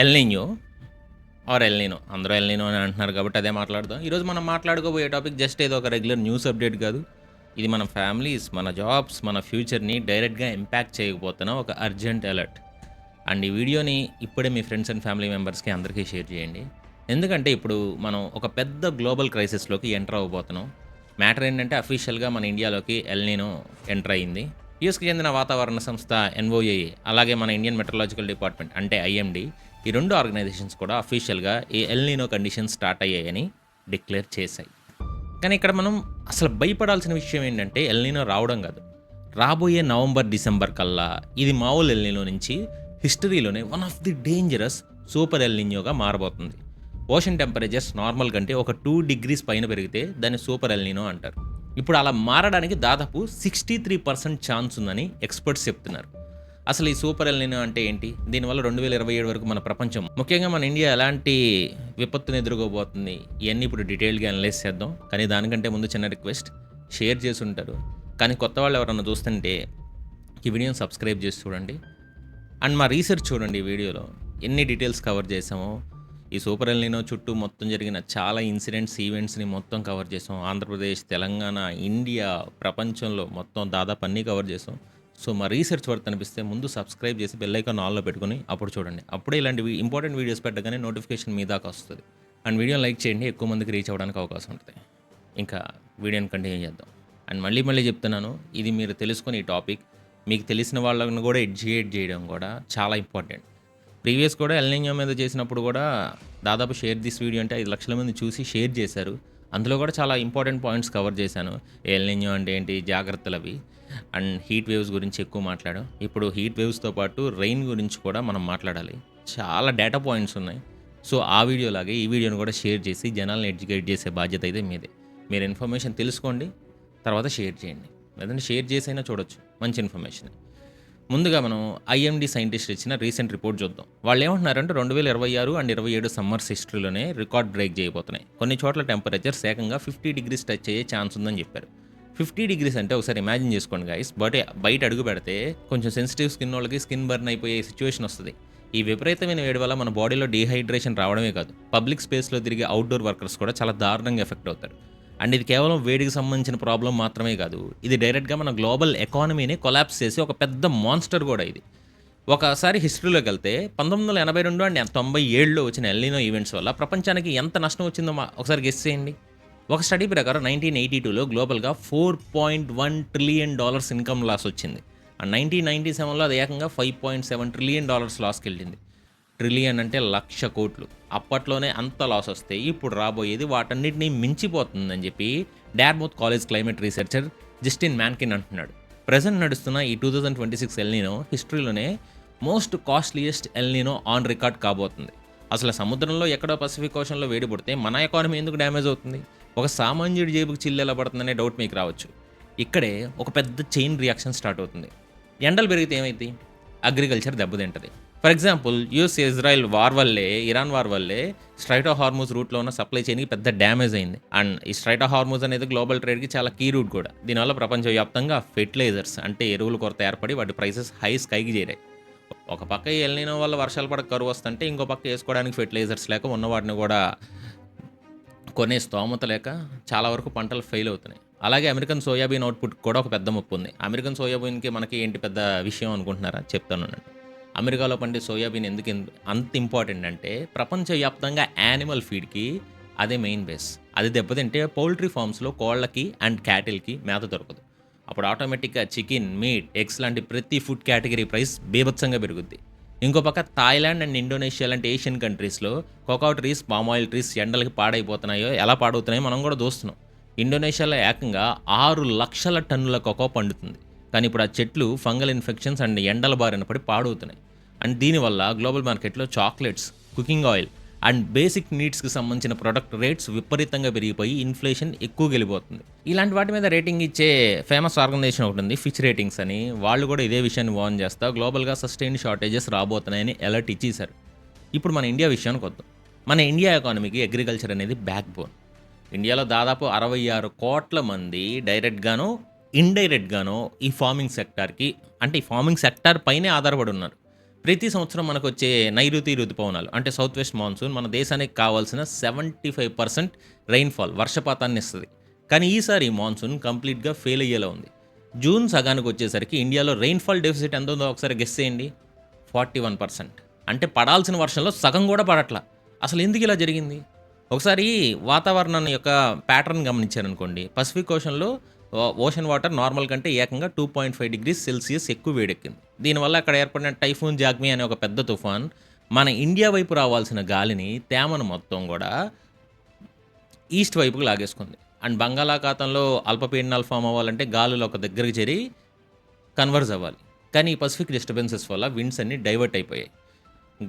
L నిన్యో R El Nino అందరూ El Nino అని అంటున్నారు కాబట్టి అదే మాట్లాడదాం. ఈరోజు మనం మాట్లాడుకోబోయే టాపిక్ జస్ట్ ఏదో ఒక రెగ్యులర్ న్యూస్ అప్డేట్ కాదు. ఇది మన ఫ్యామిలీస్, మన జాబ్స్, మన ఫ్యూచర్ని డైరెక్ట్గా ఇంపాక్ట్ చేయకపోతున్న ఒక అర్జెంట్ అలర్ట్. అండ్ ఈ వీడియోని ఇప్పుడే మీ ఫ్రెండ్స్ అండ్ ఫ్యామిలీ మెంబర్స్కి అందరికీ షేర్ చేయండి. ఎందుకంటే ఇప్పుడు మనం ఒక పెద్ద గ్లోబల్ క్రైసిస్లోకి ఎంటర్ అవ్వబోతున్నాం. మ్యాటర్ ఏంటంటే అఫీషియల్గా మన ఇండియాలోకి ఎల్ నినో ఎంటర్ అయ్యింది. యూఎస్కి చెందిన వాతావరణ సంస్థ ఎన్ఓఏఏ, అలాగే మన ఇండియన్ మెట్రలాజికల్ డిపార్ట్మెంట్ అంటే ఐఎండీ, ఈ రెండు ఆర్గనైజేషన్స్ కూడా అఫీషియల్గా ఈ ఎల్ నినో కండిషన్స్ స్టార్ట్ అయ్యాయని డిక్లేర్ చేశాయి. కానీ ఇక్కడ మనం అసలు భయపడాల్సిన విషయం ఏంటంటే ఎల్ నినో రావడం కాదు, రాబోయే నవంబర్ డిసెంబర్ కల్లా ఇది మామూలు ఎల్ నినో నుంచి హిస్టరీలోనే one of the dangerous super El నినోగా మారబోతుంది. ఓషన్ టెంపరేచర్స్ నార్మల్ కంటే ఒక 2 degrees పైన పెరిగితే దాన్ని సూపర్ ఎల్ నినో అంటారు. ఇప్పుడు అలా మారడానికి దాదాపు 63% ఛాన్స్ ఉందని ఎక్స్పర్ట్స్ చెప్తున్నారు. అసలు ఈ సూపర్ ఎల్ నినో అంటే ఏంటి, దీనివల్ల 2027 వరకు మన ప్రపంచం, ముఖ్యంగా మన ఇండియా ఎలాంటి విపత్తును ఎదుర్కోబోతుంది, ఇవన్నీ ఇప్పుడు డీటెయిల్గా అనలైజ్ చేద్దాం. కానీ దానికంటే ముందు చిన్న రిక్వెస్ట్, షేర్ చేసి ఉంటారు కానీ కొత్త వాళ్ళు ఎవరన్నా చూస్తుంటే ఈ వీడియోని సబ్స్క్రైబ్ చేసి చూడండి. అండ్ మా రీసెర్చ్ చూడండి, ఈ వీడియోలో ఎన్ని డీటెయిల్స్ కవర్ చేసామో. ఈ సూపర్ ఎల్ నినో చుట్టూ మొత్తం జరిగిన చాలా ఇన్సిడెంట్స్, ఈవెంట్స్ని మొత్తం కవర్ చేసాం. ఆంధ్రప్రదేశ్, తెలంగాణ, ఇండియా, ప్రపంచంలో మొత్తం దాదాపు అన్నీ కవర్ చేసాం. సో మా రీసెర్చ్ వర్క్ అనిపిస్తే ముందు సబ్స్క్రైబ్ చేసి బెల్ ఐకాన్ ఆన్లో పెట్టుకుని అప్పుడు చూడండి. అప్పుడే ఇలాంటి ఇంపార్టెంట్ వీడియోస్ పెట్టగానే నోటిఫికేషన్ మీ దాకా వస్తుంది. అండ్ వీడియోని లైక్ చేయండి, ఎక్కువ మందికి రీచ్ అవ్వడానికి అవకాశం ఉంటుంది. ఇంకా వీడియోని కంటిన్యూ చేద్దాం. అండ్ మళ్ళీ చెప్తున్నాను, ఇది మీరు తెలుసుకుని ఈ టాపిక్ మీకు తెలిసిన వాళ్ళని కూడా ఎడ్యుకేట్ చేయడం కూడా చాలా ఇంపార్టెంట్. ప్రీవియస్ కూడా ఎల్ నినో మీద చేసినప్పుడు కూడా దాదాపు షేర్ దిస్ వీడియో అంటే 5 లక్షల మంది చూసి షేర్ చేశారు. అందులో కూడా చాలా ఇంపార్టెంట్ పాయింట్స్ కవర్ చేశాను. ఎల్ నినో అంటే ఏంటి, జాగ్రత్తలు అవి, అండ్ హీట్ వేవ్స్ గురించి ఎక్కువ మాట్లాడాం. ఇప్పుడు హీట్ వేవ్స్తో పాటు రెయిన్ గురించి కూడా మనం మాట్లాడాలి. చాలా డేటా పాయింట్స్ ఉన్నాయి. సో ఆ వీడియో లాగే ఈ వీడియోని కూడా షేర్ చేసి జనాల్ని ఎడ్యుకేట్ చేసే బాధ్యత అయితే మీదే. మీరు ఇన్ఫర్మేషన్ తెలుసుకోండి, తర్వాత షేర్ చేయండి, లేదంటే షేర్ చేసైనా చూడొచ్చు మంచి ఇన్ఫర్మేషన్. ముందుగా మనం ఐఎండీ సైంటిస్ట్ ఇచ్చిన రీసెంట్ రిపోర్ట్ చూద్దాం. వాళ్ళు ఏమంటున్నారంటే 2026 అండ్ 27 సమ్మర్స్ హిస్టరీలోనే రికార్డ్ బ్రేక్ చేయబోతున్నాయి. కొన్ని చోట్ల టెంపరేచర్స్ ఏకంగా 50 degrees టచ్ అయ్యే ఛాన్స్ ఉందని చెప్పారు. 50 degrees అంటే ఒకసారి ఇమాజిన్ చేసుకోండి గైస్. బయట అడుగు పెడితే కొంచెం సెన్సిటివ్ స్కిన్ వాళ్ళకి స్కిన్ బర్న్ అయిపోయే సిచ్యువేషన్ వస్తుంది. ఈ విపరీతమైన వేడి వల్ల మన బాడీలో డీహైడ్రేషన్ రావడమే కాదు, పబ్లిక్ స్పేస్లో తిరిగే అవుట్డోర్ వర్కర్స్ కూడా చాలా దారుణంగా ఎఫెక్ట్ అవుతారు. అండ్ ఇది కేవలం వేడికి సంబంధించిన ప్రాబ్లం మాత్రమే కాదు, ఇది డైరెక్ట్గా మన గ్లోబల్ ఎకానమీని కొలాప్స్ చేసి ఒక పెద్ద మాన్స్టర్ కూడా ఇది. ఒకసారి హిస్టరీలోకి వెళ్తే 1982 అండ్ 97లో వచ్చిన ఎల్ నినో ఈవెంట్స్ వల్ల ప్రపంచానికి ఎంత నష్టం వచ్చిందో ఒకసారి గెస్ చేయండి. ఒక స్టడీ ప్రకారం 1982లో గ్లోబల్గా $4.1 trillion ఇన్కమ్ లాస్ వచ్చింది. అండ్ 1997లో అది ఏకంగా $5.7 trillion లాస్కి వెళ్ళింది. ట్రిలియన్ అంటే 1,00,000 కోట్లు. అప్పట్లోనే అంత లాస్ వస్తే ఇప్పుడు రాబోయేది వాటన్నిటిని మించిపోతుందని చెప్పి Dartmouth college climate researcher Justin Mankin అంటున్నాడు. ప్రజెంట్ నడుస్తున్న ఈ 2026 ఎల్ నినో హిస్టరీలోనే most costliest El Nino on record కాబోతుంది. అసలు సముద్రంలో ఎక్కడో పసిఫిక్ ఓషన్లో వేడి పుడితే మన ఎకానమీ ఎందుకు డ్యామేజ్ అవుతుంది, ఒక సామాన్యుడి జేబుకి చిల్లు ఎలా పడుతుందనే డౌట్ మీకు రావచ్చు. ఇక్కడే ఒక పెద్ద చైన్ రియాక్షన్ స్టార్ట్ అవుతుంది. ఎండలు పెరిగితే ఏమైంది, అగ్రికల్చర్ దెబ్బతింటుంది. For example US Israel war వల్లే, ఇరాన్ వార్ వల్లే స్ట్రైట్ ఆఫ్ హార్మూజ్ రూట్లో ఉన్న సప్లై చైన్కి పెద్ద డ్యామేజ్ అయింది. అండ్ ఈ స్ట్రైట్ ఆఫ్ హార్మూజ్ అనేది గ్లోబల్ ట్రేడ్కి చాలా కీ రూట్ కూడా. దీనివల్ల ప్రపంచవ్యాప్తంగా ఫెర్టిలైజర్స్ అంటే ఎరువుల కొరత ఏర్పడి వాటి ప్రైసెస్ హై స్కైకి చేరాయి. ఒక పక్క ఎల్ నినో వల్ల వర్షాలు పడక కరువు వస్తుంటే, ఇంకో పక్క వేసుకోవడానికి ఫెర్టిలైజర్స్ లేక ఉన్న వాటిని కూడా కొనే స్తోమత లేక చాలా వరకు పంటలు ఫెయిల్ అవుతున్నాయి. అలాగే అమెరికన్ సోయాబీన్ అవుట్పుట్ కూడా ఒక పెద్ద ముప్పు ఉంది. అమెరికన్ సోయాబీన్కి మనకి ఏంటి పెద్ద విషయం అనుకుంటున్నారా, చెప్తాను. అమెరికాలో పండే సోయాబీన్ ఎందుకు అంత ఇంపార్టెంట్ అంటే ప్రపంచవ్యాప్తంగా యానిమల్ ఫీడ్కి అదే మెయిన్ బేస్. అది దెబ్బతింటే పౌల్ట్రీ ఫార్మ్స్లో కోళ్ళకి అండ్ క్యాటిల్కి మేత దొరకదు. అప్పుడు ఆటోమేటిక్గా చికెన్, మీట్, ఎగ్స్ లాంటి ప్రతి ఫుడ్ కేటగిరీ ప్రైస్ బీభత్సంగా పెరుగుద్ది. ఇంకో పక్క థాయిలాండ్ అండ్ ఇండోనేషియా లాంటి ఏషియన్ కంట్రీస్లో cocoa trees, palm oil trees ఎండలకి పాడైపోతున్నాయో, ఎలా పాడవుతున్నాయో మనం కూడా చూస్తున్నాం. ఇండోనేషియాలో ఏకంగా 6 లక్షల టన్నుల కోకో పండుతుంది. కానీ ఇప్పుడు ఆ చెట్లు ఫంగల్ ఇన్ఫెక్షన్స్ అండ్ ఎండల బారిన పడి పాడవుతున్నాయి. అండ్ దీనివల్ల గ్లోబల్ మార్కెట్లో chocolates, cooking oil and basic నీడ్స్కి సంబంధించిన ప్రొడక్ట్ రేట్స్ విపరీతంగా పెరిగిపోయి ఇన్ఫ్లేషన్ ఎక్కువ గెలిపోతుంది. ఇలాంటి వాటి మీద రేటింగ్ ఇచ్చే ఫేమస్ ఆర్గనైజేషన్ ఒకటి ఉంది, ఫిచ్ రేటింగ్స్ అని. వాళ్ళు కూడా ఇదే విషయాన్ని వార్న్ చేస్తా గ్లోబల్గా సస్టైన్ షార్టేజెస్ రాబోతున్నాయని అలర్ట్ ఇచ్చేశారు. ఇప్పుడు మన ఇండియా విషయానికి వద్దాం. మన ఇండియా ఎకానమీకి అగ్రికల్చర్ అనేది బ్యాక్ బోన్. ఇండియాలో దాదాపు 66 కోట్ల మంది డైరెక్ట్గానో ఇండైరెక్ట్గానో ఈ ఫార్మింగ్ సెక్టార్కి, అంటే ఈ ఫార్మింగ్ సెక్టార్ పైనే ఆధారపడి ఉన్నారు. ప్రతి సంవత్సరం మనకొచ్చే నైరుతి ఋతుపవనాలు అంటే సౌత్ వెస్ట్ మాన్సూన్ మన దేశానికి కావాల్సిన 75% రెయిన్‌ఫాల్ వర్షపాతాన్ని ఇస్తది. కానీ ఈసారి మాన్సూన్ కంప్లీట్‌గా ఫెయిల్ అయ్యేలా ఉంది. జూన్ సగానికి వచ్చేసరికి ఇండియాలో రెయిన్‌ఫాల్ డెఫిసిట్ ఎంత ఉందో ఒకసారి గెస్ చేయండి. 41%. అంటే పడాల్సిన వర్షంలో సగం కూడా పడట్ల. అసలు ఎందుకు ఇలా జరిగింది? ఒకసారి వాతావరణం యొక్క ప్యాటర్న్ గమనించారనుకోండి. పసిఫిక్ ఓషన్‌లో ఓషన్ వాటర్ నార్మల్ కంటే ఏకంగా 2.5 డిగ్రీస్ సెల్సియస్ ఎక్కువ వేడెక్కింది. దీనివల్ల అక్కడ ఏర్పడిన టైఫూన్ జాగ్మి అనే ఒక పెద్ద తుఫాన్ మన ఇండియా వైపు రావాల్సిన గాలిని, తేమను మొత్తం గూడా ఈస్ట్ వైపుకి లాగేసుకుంది. అండ్ బంగాళాఖాతంలో అల్పపీడనాలు ఫామ్ అవ్వాలంటే గాలులు ఒక దగ్గరికి చేరి కన్వర్జ్ అవ్వాలి. కానీ ఈ పసిఫిక్ డిస్టర్బెన్సెస్ వల్ల విండ్స్ అన్నీ డైవర్ట్ అయిపోయాయి.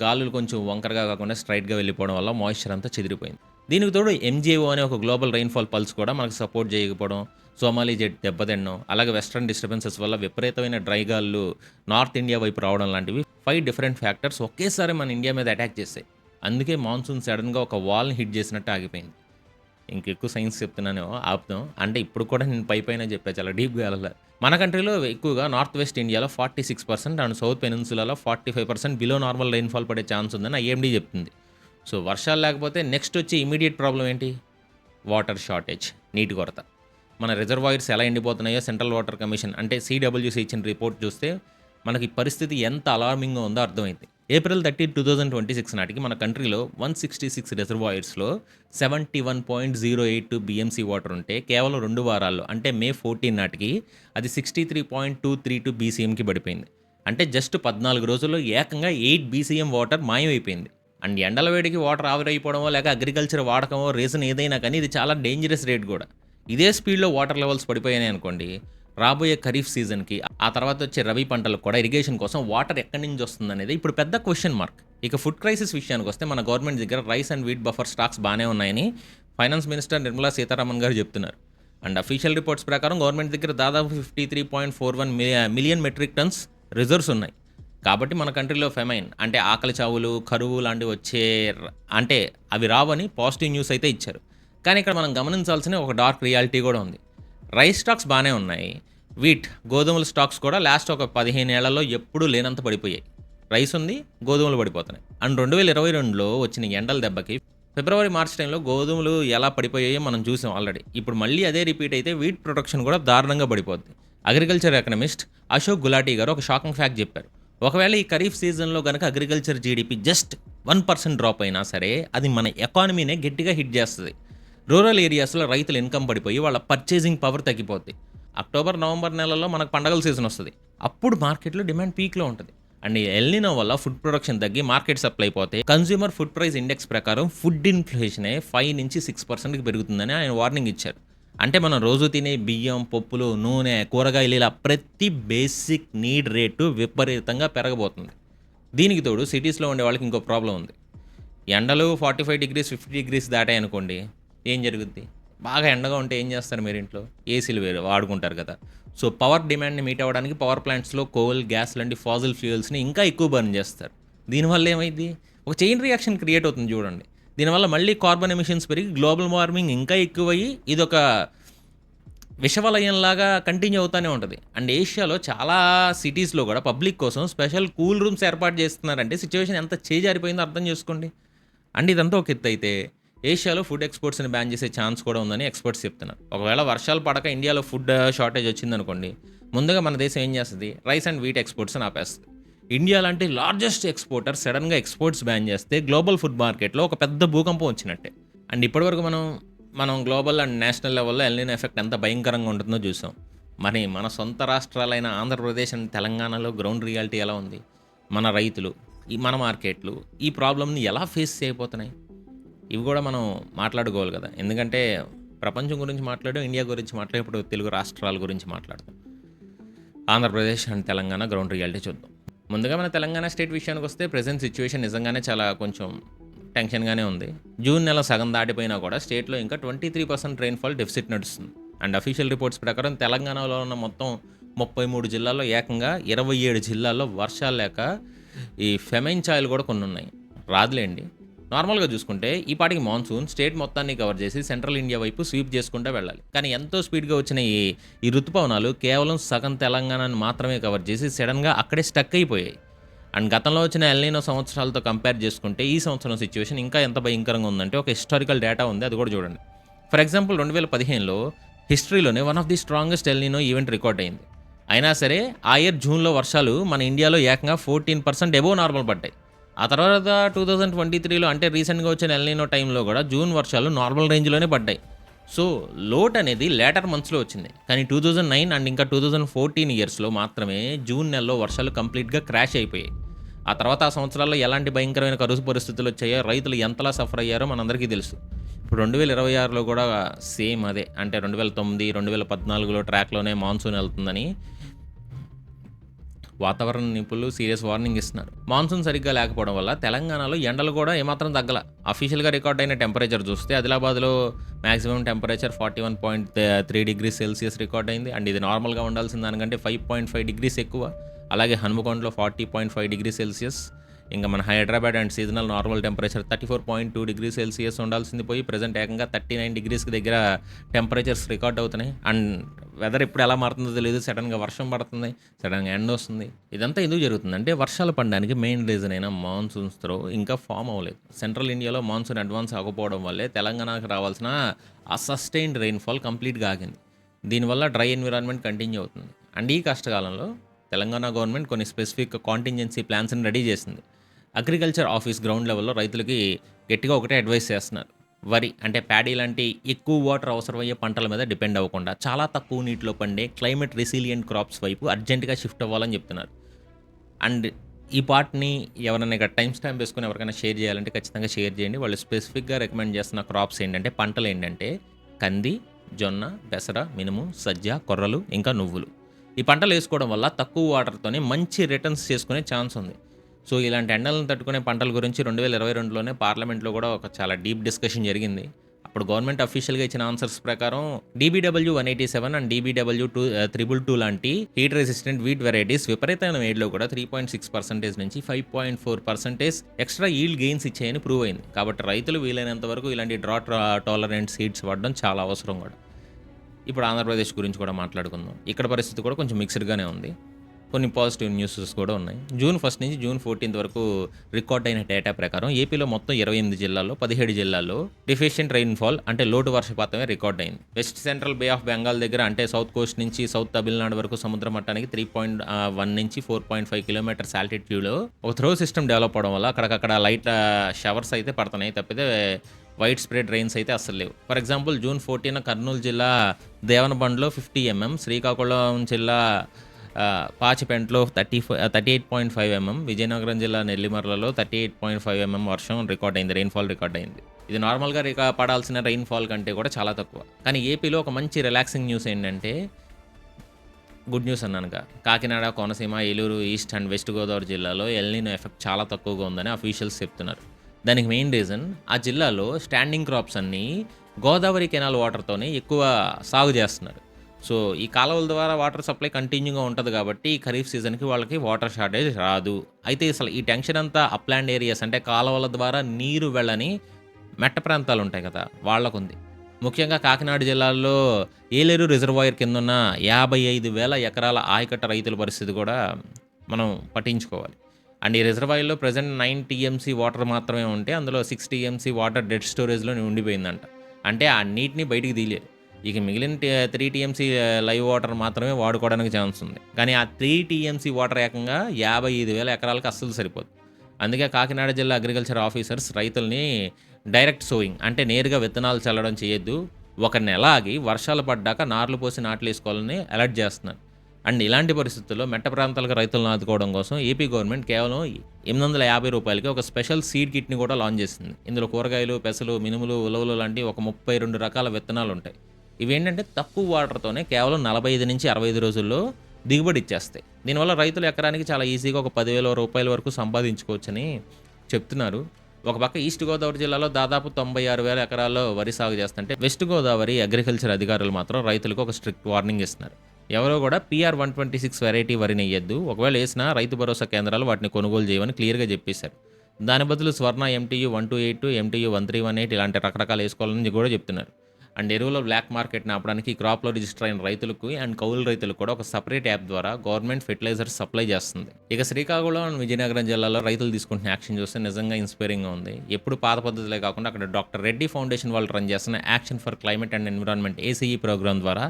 గాలులు కొంచెం వంకరగా కాకుండా స్ట్రైట్‌గా వెళ్ళిపోవడం వల్ల మాయిశ్చర్ అంతా చెదిరిపోయింది. దీనికి తోడు ఎంజేఓ అనే ఒక గ్లోబల్ రెయిన్‌ఫాల్ పల్స్ కూడా మనకు సపోర్ట్ చేయకపోవడం, సోమాలి జెట్ దెబ్బతినడం, అలాగే వెస్టర్న్ డిస్టర్బెన్సెస్ వల్ల విపరీతమైన డ్రై గాలులు నార్త్ ఇండియా వైపు రావడం లాంటివి 5 డిఫరెంట్ ఫ్యాక్టర్స్ ఒకేసారి మన ఇండియా మీద అటాక్ చేశాయి. అందుకే మాన్సూన్ సడెన్‌గా ఒక వాల్‌ని హిట్ చేసినట్టు ఆగిపోయింది. ఇంకెక్కువ సైన్స్ చెప్తున్నానేమో ఆపుదాం. అంటే ఇప్పుడు కూడా నేను పైపైనే చెప్పా, చాలా డీప్‌గా వెళ్ళలే. మన కంట్రీలో ఎక్కువగా నార్త్ వెస్ట్ ఇండియాలో 46% అండ్ సౌత్ పెనిన్సులాలో 45% బిలో నార్మల్ రెయిన్‌ఫాల్ పడే ఛాన్స్ ఉందని ఐఎండీ చెప్తుంది. సో వర్షాలు లేకపోతే నెక్స్ట్ వచ్చే ఇమ్మీడియేట్ ప్రాబ్లం ఏంటి? వాటర్ షార్టేజ్, నీటి కొరత. మన రిజర్వాయర్స్ ఎలా ఎండిపోతున్నాయో సెంట్రల్ వాటర్ కమిషన్ అంటే సిడబ్ల్యూసీ ఇచ్చిన రిపోర్ట్ చూస్తే మనకి పరిస్థితి ఎంత అలార్మింగ్‌గా ఉందో అర్థమైంది. ఏప్రిల్ 30, 2026 నాటికి మన కంట్రీలో 166 రిజర్వాయర్స్‌లో 71.082 బీఎంసీ వాటర్ ఉంటే కేవలం 2 వారాల్లో అంటే మే 14 నాటికి అది 63.232 బీసీఎంకి పడిపోయింది. అంటే జస్ట్ 14 రోజుల్లో ఏకంగా 8 బీసీఎం వాటర్ మాయమైపోయింది. అండ్ ఎండల వేడికి వాటర్ ఆవిరైపోవడమో లేక అగ్రికల్చర్ వాడకమో రీజన్ ఏదైనా కానీ ఇది చాలా డేంజరస్ రేట్ కూడా. ఇదే స్పీడ్‌లో వాటర్ లెవెల్స్ పడిపోయాయి అనుకోండి, రాబోయే ఖరీఫ్ సీజన్‌కి ఆ తర్వాత వచ్చే రబీ పంటలకు కూడా ఇరిగేషన్ కోసం వాటర్ ఎక్కడి నుంచి వస్తుందనేది ఇప్పుడు పెద్ద క్వెషన్ మార్క్. ఇక ఫుడ్ క్రైసిస్ విషయానికి వస్తే మన గవర్నమెంట్ దగ్గర rice and wheat buffer stocks బాగానే ఉన్నాయని ఫైనాన్స్ మినిస్టర్ నిర్మలా సీతారామన్ గారు చెప్తున్నారు. అండ్ అఫీషియల్ రిపోర్ట్స్ ప్రకారం గవర్నమెంట్ దగ్గర దాదాపు 53.41 మిలియన్ మెట్రిక్ టన్స్ రిజర్వ్స్ ఉన్నాయి. కాబట్టి మన కంట్రీలో ఫెమైన్ అంటే ఆకలి చావులు, కరువు లాంటివి అంటే అవి రావని పాజిటివ్ న్యూస్ అయితే ఇచ్చారు. కానీ ఇక్కడ మనం గమనించాల్సిన ఒక డార్క్ రియాలిటీ కూడా ఉంది. రైస్ స్టాక్స్ బాగానే ఉన్నాయి. గోధుమల స్టాక్స్ కూడా లాస్ట్ ఒక 15 ఏళ్లలో ఎప్పుడూ లేనంత పడిపోయాయి. రైస్ ఉంది, గోధుమలు పడిపోతున్నాయి. అండ్ 2022లో వచ్చిన ఎండల దెబ్బకి ఫిబ్రవరి, మార్చ్ టైంలో గోధుమలు ఎలా పడిపోయాయో మనం చూసాం ఆల్రెడీ. ఇప్పుడు మళ్ళీ అదే రిపీట్ అయితే వీట్ ప్రొడక్షన్ కూడా దారుణంగా పడిపోద్ది. అగ్రికల్చర్ ఎకనమిస్ట్ అశోక్ గులాటీ గారు ఒక షాకింగ్ ఫ్యాక్ట్ చెప్పారు. ఒకవేళ ఈ ఖరీఫ్ సీజన్లో కనుక అగ్రికల్చర్ జీడిపి జస్ట్ 1% డ్రాప్ అయినా సరే అది మన ఎకానమీనే గట్టిగా హిట్ చేస్తుంది. రూరల్ ఏరియాస్లో రైతుల ఇన్కమ్ పడిపోయి వాళ్ళ పర్చేసింగ్ పవర్ తగ్గిపోద్ది. అక్టోబర్, నవంబర్ నెలల్లో మనకు పండగల సీజన్ వస్తుంది. అప్పుడు మార్కెట్లో డిమాండ్ పీక్లో ఉంటుంది. అండ్ ఎల్నినో వల్ల ఫుడ్ ప్రొడక్షన్ తగ్గి మార్కెట్ సప్లై పోతే కన్స్యూమర్ ఫుడ్ ప్రైస్ ఇండెక్స్ ప్రకారం ఫుడ్ ఇన్ఫ్లేషనే 5 నుంచి 6%కి పెరుగుతుందని ఆయన వార్నింగ్ ఇచ్చారు. అంటే మనం రోజు తినే బియ్యం, పప్పులు, నూనె, కూరగాయలు ఇలా ప్రతి బేసిక్ నీడ్ రేటు విపరీతంగా పెరగబోతుంది. దీనికి తోడు సిటీస్లో ఉండే వాళ్ళకి ఇంకో ప్రాబ్లం ఉంది. ఎండలు 45 డిగ్రీస్ 50 డిగ్రీస్ దాటాయి అనుకోండి, ఏం జరుగుద్ది? బాగా ఎండగా ఉంటే ఏం చేస్తారు మీరు ఇంట్లో? ఏసీలు వాడుకుంటారు కదా. సో పవర్ డిమాండ్ని మీట్ అవ్వడానికి పవర్ ప్లాంట్స్లో కోల్, గ్యాస్ లాంటి ఫాజిల్ ఫ్యూయల్స్ని ఇంకా ఎక్కువ బర్న్ చేస్తారు. దీనివల్ల ఏమైంది? ఒక చైన్ రియాక్షన్ క్రియేట్ అవుతుంది చూడండి. దీనివల్ల మళ్ళీ కార్బన్ ఎమిషన్స్ పెరిగి గ్లోబల్ వార్మింగ్ ఇంకా ఎక్కువయ్యి ఇదొక విషవలయంలాగా కంటిన్యూ అవుతూనే ఉంటుంది. అండ్ ఏషియాలో చాలా సిటీస్లో కూడా పబ్లిక్ కోసం స్పెషల్ కూల్ రూమ్స్ ఏర్పాటు చేస్తున్నారంటే సిచ్యువేషన్ ఎంత చేజారిపోయిందో అర్థం చేసుకోండి. అండ్ ఇదంతా ఒక ఎత్తు అయితే ఏషియాలో ఫుడ్ ఎక్స్పోర్ట్స్ని బ్యాన్ చేసే ఛాన్స్ కూడా ఉందని ఎక్స్పర్ట్స్ చెప్తున్నారు. ఒకవేళ వర్షాలు పడక ఇండియాలో ఫుడ్ షార్టేజ్ వచ్చిందనుకోండి, ముందుగా మన దేశం ఏం చేస్తుంది? రైస్ అండ్ వీట్ ఎక్స్పోర్ట్స్ని ఆపేస్తుంది. ఇండియా లాంటి లార్జెస్ట్ ఎక్స్పోర్టర్ సడన్గా ఎక్స్పోర్ట్స్ బ్యాన్ చేస్తే గ్లోబల్ ఫుడ్ మార్కెట్లో ఒక పెద్ద భూకంపం వచ్చినట్టే. అండ్ ఇప్పటివరకు మనం గ్లోబల్ అండ్ నేషనల్ లెవెల్లో ఎల్నినో ఎఫెక్ట్ ఎంత భయంకరంగా ఉంటుందో చూసాం. మరి మన సొంత రాష్ట్రాలైన ఆంధ్రప్రదేశ్ అండ్ తెలంగాణలో గ్రౌండ్ రియాలిటీ ఎలా ఉంది? మన రైతులు, మన మార్కెట్లు ఈ ప్రాబ్లమ్ని ఎలా ఫేస్ చేయబోతున్నాయి? ఇవి కూడా మనం మాట్లాడుకోవాలి కదా. ఎందుకంటే ప్రపంచం గురించి ఇండియా గురించి ఇప్పుడు తెలుగు రాష్ట్రాల గురించి మాట్లాడతాం. Andhra Pradesh and Telangana ground reality చూద్దాం. ముందుగా మన తెలంగాణ స్టేట్ విషయానికి వస్తే ప్రెజెంట్ సిచ్యువేషన్ నిజంగానే చాలా కొంచెం టెన్షన్గానే ఉంది. జూన్ నెల సగం దాటిపోయినా కూడా స్టేట్లో ఇంకా 23% రెయిన్ఫాల్ డెఫిసిట్ నడుస్తుంది. అండ్ అఫీషియల్ రిపోర్ట్స్ ప్రకారం తెలంగాణలో ఉన్న మొత్తం 33 జిల్లాల్లో ఏకంగా 27 జిల్లాల్లో వర్షాలు లేక ఈ ఫెమైన్ ఛాయలు కూడా కొన్ని ఉన్నాయి. రాదులేండి. నార్మల్గా చూసుకుంటే ఈ పాటికి మాన్సూన్ స్టేట్ మొత్తాన్ని కవర్ చేసి సెంట్రల్ ఇండియా వైపు స్వీప్ చేసుకుంటూ వెళ్ళాలి. కానీ ఎంతో స్పీడ్గా వచ్చిన ఈ ఋతుపవనాలు కేవలం సగం తెలంగాణను మాత్రమే కవర్ చేసి సడన్గా అక్కడే స్టక్ అయిపోయాయి. అండ్ గతంలో వచ్చిన ఎల్‌నినో సంవత్సరాలతో కంపేర్ చేసుకుంటే ఈ సంవత్సరం సిట్యుయేషన్ ఇంకా ఎంత భయంకరంగా ఉందంటే ఒక హిస్టారికల్ డేటా ఉంది. అది కూడా చూడండి. ఫర్ ఎగ్జాంపుల్ 2015లో హిస్టరీలోనే one of the strongest El Nino event record అయింది. అయినా సరే ఆ ఇయర్ జూన్‌లో వర్షాలు మన ఇండియాలో ఏకంగా 14% అబోవ్ నార్మల్ పడ్డాయి. ఆ తర్వాత 2023లో అంటే రీసెంట్‌గా వచ్చిన ఎల్‌నినో టైంలో కూడా జూన్ వర్షాలు నార్మల్ రేంజ్‌లోనే పడ్డాయి. సో, లోట్ అనేది లేటర్ మంత్స్‌లో వచ్చింది. కానీ 2009 అండ్ ఇంకా 2014 ఇయర్స్‌లో మాత్రమే జూన్ నెలలో వర్షాలు కంప్లీట్‌గా క్రాష్ అయిపోయాయి. ఆ తర్వాత ఆ సంవత్సరాల్లో ఎలాంటి భయంకరమైన కరువు పరిస్థితులొచ్చాయో, రైతులు ఎంతలా సఫర్ అయ్యారో మనందరికీ తెలుసు. ఇప్పుడు 2026లో కూడా సేమ్ అదే. అంటే 2009, 2014లో ట్రాక్‌లోనే మాన్సూన్ ఎళ్తుందని వాతావరణ నిపుణులు సీరియస్ వార్నింగ్ ఇస్తున్నారు. మాన్సూన్ సరిగ్గా లేకపోవడం వల్ల తెలంగాణలో ఎండలు కూడా ఏమాత్రం తగ్గల. అఫీషియల్‌గా రికార్డ్ అయిన టెంపరేచర్ చూస్తే ఆదిలాబాద్‌లో maximum temperature 41.3 degrees Celsius record అయింది. అండ్ ఇది నార్మల్‌గా ఉండాల్సిన దానికంటే 5.5 డిగ్రీస్ ఎక్కువ. అలాగే హన్మకొండలో 40.5 డిగ్రీ సెల్సియస్. ఇంక మన Hyderabad and seasonal normal temperature 34.2 degree Celsius ఉండాల్సింది పోయి ప్రెజెంట్ ఏకంగా 39 డిగ్రీస్‌కి దగ్గర టెంపరేచర్స్ రికార్డ్ అవుతున్నాయి. అండ్ వెదర్ ఎప్పుడు ఎలా మారుతుందో తెలీదు. సడెన్‌గా వర్షం పడుతుంది. సడెన్‌గా ఎండొస్తుంది. ఇదంతా ఎందుకు జరుగుతుందంటే వర్షాలు పడడానికి మెయిన్ రీజన్ అయిన మాన్సూన్స్ త్రో ఇంకా ఫార్మ్ అవ్వలేదు. సెంట్రల్ ఇండియాలో మాన్సూన్ అడ్వాన్స్ అవ్వకపోవడం వల్లే తెలంగాణకి రావాల్సిన సస్టైన్డ్ రెయిన్‌ఫాల్ కంప్లీట్‌గా ఆగింది. దీనివల్ల డ్రై ఎన్విరాన్మెంట్ కంటిన్యూ అవుతుంది. అండ్ ఈ కష్టకాలంలో తెలంగాణ గవర్నమెంట్ కొన్ని స్పెసిఫిక్ కాంటింజెన్సీ ప్లాన్స్‌ని రెడీ చేసింది. అగ్రికల్చర్ ఆఫీస్ గ్రౌండ్ లెవెల్‌లో రైతులకి గట్టిగా ఒకటే అడ్వైస్ చేస్తున్నారు. వరి అంటే ప్యాడీ లాంటి ఎక్కువ వాటర్ అవసరమయ్యే పంటల మీద డిపెండ్ అవ్వకుండా చాలా తక్కువ నీటిలో పండే క్లైమేట్ రెసిలియంట్ క్రాప్స్ వైపు అర్జెంట్‌గా షిఫ్ట్ అవ్వాలని చెప్తున్నారు. అండ్ ఈ పార్ట్‌ని ఎవరైనా ఇక్కడ టైమ్ స్టాంప్ వేసుకొని ఎవరికైనా షేర్ చేయాలంటే ఖచ్చితంగా షేర్ చేయండి. వాళ్ళు స్పెసిఫిక్‌గా రికమెండ్ చేస్తున్న క్రాప్స్ ఏంటంటే పంటలేంటంటే కంది, జొన్న, పెసర, మినుము, సజ్జ, కొర్రలు ఇంకా నువ్వులు. ఈ పంటలు వేసుకోవడం వల్ల తక్కువ వాటర్‌తోనే మంచి రిటర్న్స్ చేసుకునే ఛాన్స్ ఉంది. సో, ఇలాంటి ఎండలను తట్టుకునే పంటల గురించి 2022లోనే పార్లమెంట్‌లో కూడా ఒక చాలా డీప్ డిస్కషన్ జరిగింది. అప్పుడు గవర్నమెంట్ అఫీషియల్‌గా ఇచ్చిన ఆన్సర్స్ ప్రకారం డీబీడబ్ల్యూ 187 అండ్ డీబీడబ్ల్యూ 222 లాంటి హీట్ రెసిస్టెంట్ వీట్ వెరైటీస్ విపరీతమైన వేడిలో కూడా 3.6% నుంచి 5.4% ఎక్స్ట్రా ఈల్డ్ గెయిన్స్ ఇచ్చాయని ప్రూవ్ అయింది. కాబట్టి రైతులు వీలైనంత వరకు ఇలాంటి డ్రాట్ టాలరెంట్ సీడ్స్ వాడడం చాలా అవసరం కూడా. ఇప్పుడు ఆంధ్రప్రదేశ్ గురించి కూడా మాట్లాడుకుందాం. ఇక్కడ పరిస్థితి కూడా కొంచెం మిక్స్డ్‌గానే ఉంది. కొన్ని పాజిటివ్ న్యూసెస్ కూడా ఉన్నాయి. జూన్ 1 నుంచి జూన్ 14 వరకు రికార్డ్ అయిన డేటా ప్రకారం ఏపీలో మొత్తం 28 జిల్లాల్లో 17 జిల్లాల్లో డెఫిషియంట్ రెయిన్‌ఫాల్ అంటే లోటు వర్షపాతమే రికార్డ్ అయింది. West central bay of Bengal దగ్గర అంటే సౌత్ కోస్ట్ నుంచి సౌత్ తమిళనాడు వరకు సముద్ర మట్టానికి 3.1 నుంచి 4.5 కిలోమీటర్స్ ఆల్టిట్యూడ్‌లో ఒక థ్రో సిస్టమ్ డెవలప్ అవ్వడం వల్ల అక్కడికక్కడ లైట్ షవర్స్ అయితే పడుతున్నాయి తప్పితే వైడ్ స్ప్రెడ్ రెయిన్స్ అయితే అస్సలు లేవు. ఫర్ ఎగ్జాంపుల్ జూన్ 14 కర్నూలు జిల్లా దేవనబండ్లో 50 mm, శ్రీకాకుళం జిల్లా పాచిపెంటలో 38.5 mm, విజయనగరం జిల్లా నెల్లిమర్లలో 38.5 mm వర్షం రికార్డ్ అయింది. రెయిన్‌ఫాల్ రికార్డ్ అయింది. ఇది నార్మల్‌గా పడాల్సిన రెయిన్‌ఫాల్ కంటే కూడా చాలా తక్కువ. కానీ ఏపీలో ఒక మంచి రిలాక్సింగ్ న్యూస్ ఏంటంటే గుడ్ న్యూస్ అన్నానుగా. Kakinada, Konaseema, Eluru, east and west Godavari జిల్లాలో ఎల్‌నినో ఎఫెక్ట్ చాలా తక్కువగా ఉందని అఫీషియల్స్ చెప్తున్నారు. దానికి మెయిన్ రీజన్ ఆ జిల్లాలో స్టాండింగ్ క్రాప్స్ అన్నీ గోదావరి కెనాల్ వాటర్‌తోనే ఎక్కువ సాగు చేస్తున్నారు. సో, ఈ కాలువల ద్వారా వాటర్ సప్లై కంటిన్యూగా ఉంటది కాబట్టి ఈ ఖరీఫ్ సీజన్‌కి వాళ్ళకి వాటర్ షార్టేజ్ రాదు. అయితే అసలు ఈ టెన్షన్ అంతా అప్‌లాండ్ ఏరియాస్ అంటే కాలువల ద్వారా నీరు వెళ్ళని మెట్ట ప్రాంతాలుంటాయి కదా! వాళ్ళకుంది. ముఖ్యంగా కాకినాడ జిల్లాలో ఏలేరు రిజర్వాయర్ కిందున్న 55,000 ఎకరాల ఆయకట్ట రైతుల పరిస్థితి కూడా మనం పట్టించుకోవాలి. అండ్ ఈ రిజర్వాయర్‌లో ప్రెజెంట్ 9 టీఎంసీ వాటర్ మాత్రమే ఉంటే అందులో 6 టీఎంసీ వాటర్ డెడ్ స్టోరేజ్‌లో ఉండిపోయిందంట. అంటే ఆ నీటిని బయటికి తీయలేరు. ఇక మిగిలిన 3 టీఎంసీ లైవ్ వాటర్ మాత్రమే వాడుకోవడానికి ఛాన్స్ ఉంది. కానీ ఆ 3 టీఎంసీ వాటర్ ఏకంగా 55,000 ఎకరాలకు అస్సలు సరిపోదు. అందుకే కాకినాడ జిల్లా అగ్రికల్చర్ ఆఫీసర్స్ రైతుల్ని డైరెక్ట్ సోయింగ్ అంటే నేరుగా విత్తనాలు చల్లడం చేయొద్దు. ఒక నెల ఆగి వర్షాలు పడ్డాక నార్లు పోసి నాట్లేసుకోవాలని అలర్ట్ చేస్తున్నారు. అండ్ ఇలాంటి పరిస్థితుల్లో మెట్ట ప్రాంతాలకు రైతులను ఆదుకోవడం కోసం ఏపీ గవర్నమెంట్ కేవలం రూ. 850కి ఒక స్పెషల్ సీడ్ కిట్‌ని కూడా లాంచ్ చేసింది. ఇందులో కూరగాయలు, పెసలు, మినుములు, ఉలవలు లాంటి ఒక 32 రకాల విత్తనాలుంటాయి. ఇవేంటంటే తక్కువ వాటర్‌తోనే కేవలం 45-65 రోజుల్లో దిగుబడి ఇచ్చేస్తాయి. దీనివల్ల రైతులు ఎకరానికి చాలా ఈజీగా ఒక రూ. 10,000 వరకు సంపాదించుకోవచ్చని చెప్తున్నారు. ఒక పక్క ఈస్ట్ గోదావరి జిల్లాలో దాదాపు 96,000 ఎకరాల్లో వరి సాగు చేస్తుంటే వెస్ట్ గోదావరి అగ్రికల్చర్ అధికారులు మాత్రం రైతులకు ఒక స్ట్రిక్ట్ వార్నింగ్ ఇస్తున్నారు. ఎవరో కూడా PR 126 వెరైటీ వరిని ఎయ్యొద్దు. ఒకవేళ ఏసినా రైతు భరోసా కేంద్రాలు వాటిని కొనుగోలు చేయమని క్లియర్‌గా చెప్పేశారు. దాని బదులు స్వర్ణ MTU 1282, MTU 1318 ఇలాంటి రకరకాలు ఏసుకోవాలని కూడా చెప్తున్నారు. అండ్ ఎరువుల బ్లాక్ మార్కెట్‌ని ఆపడానికి క్రాప్‌లో రిజిస్టర్ అయిన రైతులకు అండ్ కౌలు రైతులకు కూడా ఒక సెపరేట్ యాప్ ద్వారా గవర్నమెంట్ ఫెర్టిలైజర్స్ సప్లై చేస్తుంది. ఇక శ్రీకాకుళం అండ్ విజయనగరం జిల్లాలో రైతులు తీసుకుంటున్న యాక్షన్ చూస్తే నిజంగా ఇన్స్పైరింగ్‌గా ఉంది. ఎప్పుడు పాత పద్ధతులే కాకుండా అక్కడ డాక్టర్ రెడ్డి ఫౌండేషన్ వాళ్ళు రన్ చేస్తున్న action for climate and environment ACE program ద్వారా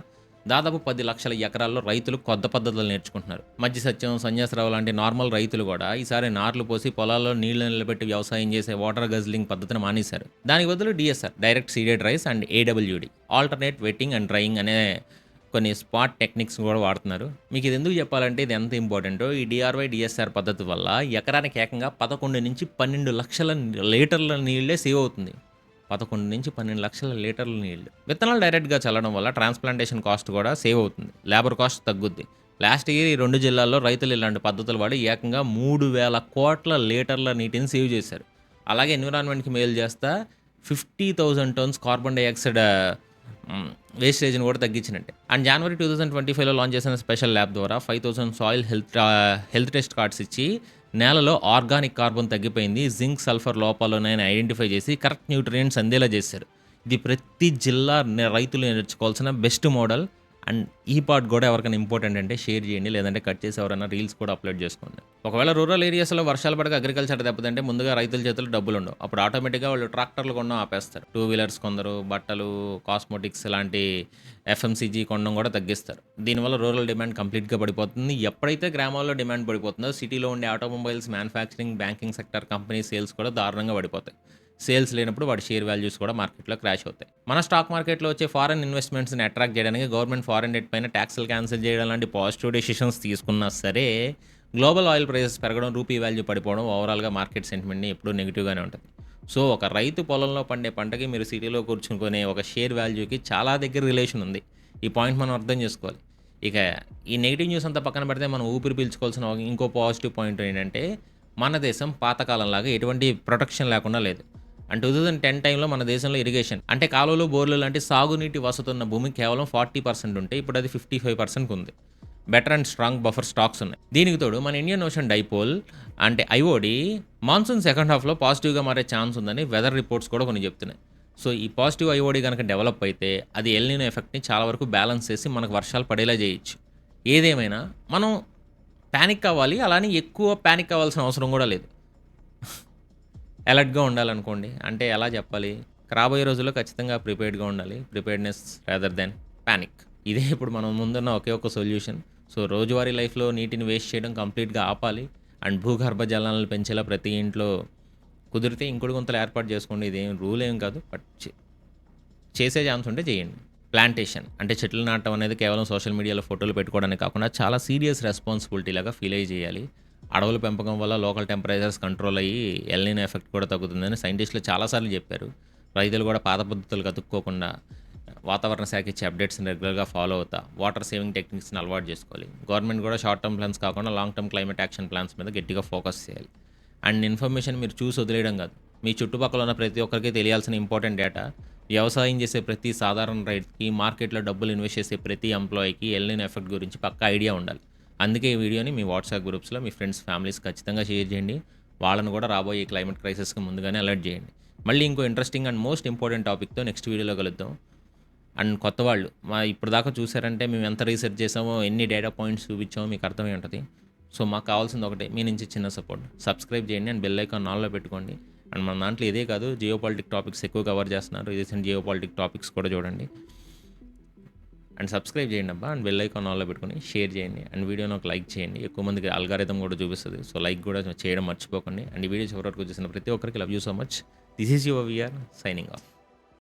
దాదాపు 10 లక్షల ఎకరాల్లో రైతులు కొత్త పద్ధతులు నేర్చుకుంటున్నారు. మధ్య సత్యం, సన్యాసరావు లాంటి నార్మల్ రైతులు కూడా ఈసారి నార్లు పోసి పొలాల్లో నీళ్లు నిలబెట్టి వ్యవసాయం చేసే వాటర్ గజ్లింగ్ పద్ధతిని మానేశారు. దానికి బదులు DSR direct seeded rice and AWD alternate wetting and drying అనే కొన్ని స్పాట్ టెక్నిక్స్ కూడా వాడుతున్నారు. మీకు ఇది ఎందుకు చెప్పాలంటే ఇది ఎంత ఇంపార్టెంటో, ఈ డిఆర్వై డిఎస్ఆర్ పద్ధతి వల్ల ఎకరానికి ఏకంగా 11 నుంచి 12 లక్షల లీటర్ల నీళ్ళే సేవ్ అవుతుంది. 11 నుంచి 12 లక్షల లీటర్ల నీళ్ళు. విత్తనాలు డైరెక్ట్‌గా చల్లడం వల్ల ట్రాన్స్‌ప్లాంటేషన్ కాస్ట్ కూడా సేవ్ అవుతుంది. లేబర్ కాస్ట్ తగ్గుద్ది. లాస్ట్ ఇయర్ ఈ 2 జిల్లాల్లో రైతులు ఇలాంటి పద్ధతులు వాడి ఏకంగా 3,000 కోట్ల లీటర్ల నీటిని సేవ్ చేశారు. అలాగే ఎన్విరాన్మెంట్‌కి మేలు చేస్తా 50,000 టన్స్ కార్బన్ డయాక్సైడ్ వేస్టేజ్‌ని కూడా తగ్గించినట్టే. అండ్ జనవరి 2025లో లాంచ్ చేసిన స్పెషల్ ల్యాబ్ ద్వారా 5,000 సాయిల్ హెల్త్ టెస్ట్ కార్డ్స్ ఇచ్చి నేలలో ఆర్గానిక్ కార్బన్ తగ్గిపోయింది, జింక్, సల్ఫర్ లోపాలు ఉన్నాయని ఐడెంటిఫై చేసి కరెక్ట్ న్యూట్రియంట్స్ అందేలా చేశారు. ఇది ప్రతి జిల్లా రైతులు నేర్చుకోవాల్సిన బెస్ట్ మోడల్. అండ్ ఈ పార్ట్ కూడా ఎవరికైనా ఇంపార్టెంట్ అంటే షేర్ చేయండి, లేదంటే కట్ చేసి ఎవరైనా రీల్స్ కూడా అప్లోడ్ చేసుకోండి. ఒకవేళ రూరల్ ఏరియాస్లో వర్షాలు పడక అగ్రికల్చర్ దెబ్బతింటే ముందుగా రైతుల చేతుల్లో డబ్బులు ఉండవు. అప్పుడు ఆటోమేటిక్గా వాళ్ళు ట్రాక్టర్లు కొనడం ఆపేస్తారు. 2 వీలర్స్ కొందరు, బట్టలు, కాస్మోటిక్స్ లాంటి ఎఫ్ఎంసీజీ కొనడం కూడా తగ్గిస్తారు. దీనివల్ల రూరల్ డిమాండ్ కంప్లీట్గా పడిపోతుంది. ఎప్పుడైతే గ్రామాల్లో డిమాండ్ పడిపోతుందో సిటీలో ఉండే automobiles, manufacturing, banking sector company sales కూడా దారుణంగా పడిపోతాయి. సేల్స్ లేనప్పుడు వాటి షేర్ వాల్యూస్ కూడా మార్కెట్లో క్రాష్ అవుతాయి. మన స్టాక్ మార్కెట్లో వచ్చే ఫారెన్ ఇన్వెస్ట్మెంట్స్ని అట్రాక్ట్ చేయడానికి గవర్నమెంట్ ఫారెన్ డెట్ పైన ట్యాక్స్లు క్యాన్సిల్ చేయడం లాంటి పాజిటివ్ డెసిషన్స్ తీసుకున్నా సరే, గ్లోబల్ ఆయిల్ ప్రైసెస్ పెరగడం, రూపీ వాల్యూ పడిపోవడం ఓవరాల్గా మార్కెట్ సెంటిమెంట్ని ఎప్పుడూ నెగిటివ్గానే ఉంటుంది. సో ఒక రైతు పొలంలో పండే పంటకి మీరు సిటీలో కూర్చుకునే ఒక షేర్ వాల్యూకి చాలా దగ్గర రిలేషన్ ఉంది. ఈ పాయింట్ మనం అర్థం చేసుకోవాలి. ఇక ఈ నెగిటివ్ న్యూస్ అంతా పక్కన పెడితే మనం ఊపిరి పీల్చుకోవాల్సిన ఇంకో పాజిటివ్ పాయింట్ ఏంటంటే, మన దేశం పాతకాలంలాగా ఎటువంటి ప్రొటెక్షన్ లేకుండా లేదు. అండ్ 2010 టైంలో మన దేశంలో ఇరిగేషన్ అంటే కాలువలు, బోర్లు లాంటి సాగునీటి వసతి ఉన్న భూమి కేవలం 40% ఉంటే ఇప్పుడు అది 55% ఉంది. Better and strong buffer stocks ఉన్నాయి. దీనికి తోడు మన ఇండియన్ ఓషన్ డైపోల్ అంటే ఐఓడి మాన్సూన్ సెకండ్ హాఫ్లో పాజిటివ్గా మారే ఛాన్స్ ఉందని వెదర్ రిపోర్ట్స్ కూడా కొన్ని చెప్తున్నాయి. సో ఈ పాజిటివ్ ఐఓడి కనుక డెవలప్ అయితే అది ఎల్నినో ఎఫెక్ట్ని చాలా వరకు బ్యాలెన్స్ చేసి మనకు వర్షాలు పడేలా చేయొచ్చు. ఏదేమైనా మనం ప్యానిక్ అవ్వాలి, అలానే ఎక్కువ ప్యానిక్ అవ్వాల్సిన అవసరం కూడా లేదు. అలర్ట్‌గా ఉండాలనుకోండి. అంటే ఎలా చెప్పాలి? రాబోయే రోజుల్లో ఖచ్చితంగా ప్రిపేర్డ్‌గా ఉండాలి. Preparedness rather than panic. ఇదే ఇప్పుడు మనం ముందున్న ఒకే ఒక సొల్యూషన్. సో రోజువారీ లైఫ్‌లో నీటిని వేస్ట్ చేయడం కంప్లీట్‌గా ఆపాలి. అండ్ భూగర్భ జలాలను పెంచేలా ప్రతి ఇంట్లో కుదిరితే ఇంకుడు గుంతలు ఏర్పాటు చేసుకోండి. ఇదేం రూల్ ఏం కాదు. బట్ చేసే ఛాన్స్ ఉంటే చేయండి. ప్లాంటేషన్ అంటే చెట్లు నాటడం అనేది కేవలం సోషల్ మీడియాలో ఫోటోలు పెట్టుకోవడానికి కాకుండా చాలా సీరియస్ రెస్పాన్సిబిలిటీ లాగా ఫీల్ అయ్యి చేయాలి. అడవుల పెంపకం వల్ల లోకల్ టెంపరేచర్స్ కంట్రోల్ అయ్యి ఎల్నినో ఎఫెక్ట్ కూడా తగ్గుతుందని సైంటిస్టులు చాలాసార్లు చెప్పారు. రైతులు కూడా పాత పద్ధతులు కతుక్కోకుండా వాతావరణ శాఖ ఇచ్చే అప్డేట్స్ని రెగ్యులర్గా ఫాలో అవుతా వాటర్ సేవింగ్ టెక్నిక్స్ని అలవాటు చేసుకోవాలి. గవర్నమెంట్ కూడా షార్ట్ టర్మ్ ప్లాన్స్ కాకుండా long term climate action plans మీద గట్టిగా ఫోకస్ చేయాలి. అండ్ ఇన్ఫర్మేషన్ మీరు చూసి వదిలేయడం కాదు, మీ చుట్టుపక్కల ఉన్న ప్రతి ఒక్కరికి తెలియాల్సిన ఇంపార్టెంట్ డేటా. వ్యవసాయం చేసే ప్రతి సాధారణ రైతుకి, మార్కెట్లో డబ్బులు ఇన్వెస్ట్ చేసే ప్రతి ఎంప్లాయీకి ఎల్నినో ఎఫెక్ట్ గురించి పక్కా ఐడియా ఉండాలి. అందుకే ఈ వీడియోని మీ వాట్సాప్ గ్రూప్స్లో మీ ఫ్రెండ్స్, ఫ్యామిలీస్ ఖచ్చితంగా షేర్ చేయండి. వాళ్ళను కూడా రాబోయే క్లైమేట్ క్రైసిస్కి ముందుగానే అలర్ట్ చేయండి. మళ్ళీ ఇంకో ఇంట్రెస్టింగ్ అండ్ మోస్ట్ ఇంపార్టెంట్ టాపిక్తో నెక్స్ట్ వీడియోలో కలుద్దాం. అండ్ కొత్త వాళ్ళు ఇప్పుడు దాకా చూసారంటే మేము ఎంత రీసెర్చ్ చేసామో, ఎన్ని డేటా పాయింట్స్ చూపించామో మీకు అర్థమై ఉంటుంది. సో మాకు కావాల్సింది ఒకటే, మీ నుంచి చిన్న సపోర్ట్. సబ్స్క్రైబ్ చేయండి అండ్ బెల్ ఐకాన్ ఆన్లో పెట్టుకోండి. అండ్ మన దాంట్లో ఇదే కాదు, జియో పాలిటిక్ టాపిక్స్ ఎక్కువ కవర్ చేస్తున్నారు. రీసెంట్ జియో పాలిటిక్ టాపిక్స్ కూడా చూడండి. అండ్ సబ్స్క్రైబ్ చేయండి అబ్బా. అండ్ బెల్ ఐకాన్ ఆన్లో పెట్టుకొని షేర్ చేయండి. అండ్ వీడియోని ఒక లైక్ చేయండి. ఎక్కువ మందికి అల్గారిథం కూడా చూపిస్తుంది. సో లైక్ కూడా చేయడం మర్చిపోకండి. అండ్ ఈ వీడియో చివరి వరకు చూసిన ప్రతి ఒక్కరికి love you so much. This is your VR signing of.